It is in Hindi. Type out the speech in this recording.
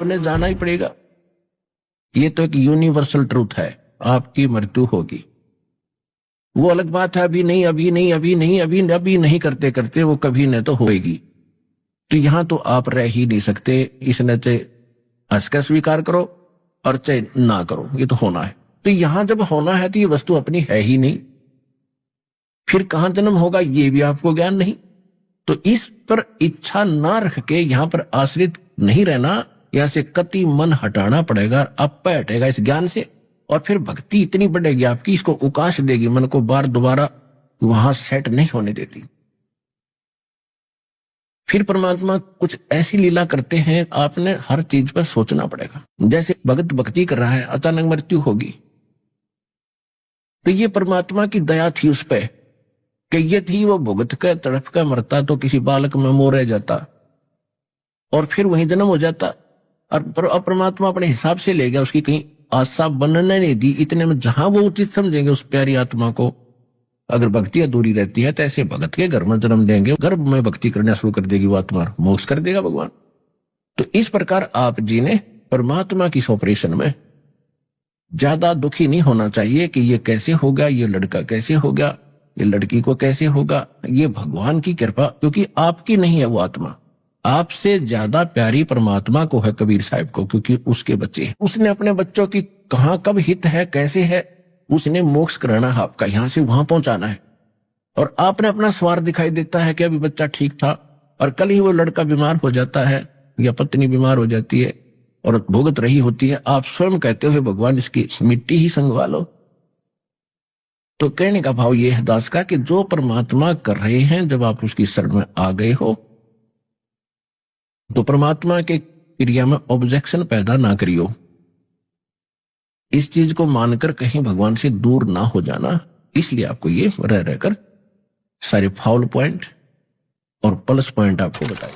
आपने जाना ही पड़ेगा। ये तो एक यूनिवर्सल ट्रूथ है, आपकी मृत्यु होगी। वो अलग बात है, अभी नहीं अभी नहीं अभी नहीं अभी अभी नहीं करते करते वो कभी न तो होएगी। तो यहां तो आप रह ही नहीं सकते, इसने चाहे हंस कर स्वीकार करो और चाहे ना करो, ये तो होना है। तो यहां जब होना है तो ये वस्तु अपनी है ही नहीं, फिर कहां जन्म होगा ये भी आपको ज्ञान नहीं। तो इस पर इच्छा ना रख के यहां पर आश्रित नहीं रहना, यहां से कति मन हटाना पड़ेगा, अब हटेगा इस ज्ञान से। और फिर भक्ति इतनी बढ़ेगी आपकी, इसको उकाश देगी, मन को बार दोबारा वहां सेट नहीं होने देती। फिर परमात्मा कुछ ऐसी लीला करते हैं, आपने हर चीज पर सोचना पड़ेगा। जैसे भगत भक्ति कर रहा है, अचानक मृत्यु होगी, तो ये परमात्मा की दया थी उस पे कि ये थी वो भुगत के तड़प का मरता तो किसी बालक में मोरे जाता और फिर वहीं जन्म हो जाता। और परमात्मा अपने हिसाब से ले गया, उसकी कहीं आशा बनने नहीं दी। इतने में जहां वो उचित समझेंगे उस प्यारी आत्मा को, अगर भक्ति अधूरी रहती है तो ऐसे भगत के घर में जन्म देंगे, गर्भ में भक्ति करना शुरू कर देगी वो आत्मा, मोक्ष कर देगा भगवान। तो इस प्रकार आप जी ने परमात्मा की ऑपरेशन में ज्यादा दुखी नहीं होना चाहिए कि ये कैसे होगा, ये लड़का कैसे होगा, ये लड़की को कैसे होगा। ये भगवान की कृपा, क्योंकि आपकी नहीं है वो आत्मा, आपसे ज्यादा प्यारी परमात्मा को है कबीर साहब को, क्योंकि उसके बच्चे हैं। उसने अपने बच्चों की कहां कब हित है कैसे है, उसने मोक्ष कराना है आपका, यहां से वहां पहुंचाना है। और आपने अपना स्वार्थ दिखाई देता है कि अभी बच्चा ठीक था और कल ही वो लड़का बीमार हो जाता है या पत्नी बीमार हो जाती है और भुगत रही होती है। आप स्वयं कहते हो भगवान इसकी मिट्टी ही संगवा लो। तो कहने का भाव यह है दास का कि जो परमात्मा कर रहे हैं, जब आप उसकी शरण में आ गए हो तो परमात्मा के क्रिया में ऑब्जेक्शन पैदा ना करियो। इस चीज को मानकर कहीं भगवान से दूर ना हो जाना, इसलिए आपको ये रह रहकर सारे फाउल पॉइंट और प्लस पॉइंट आपको बताए।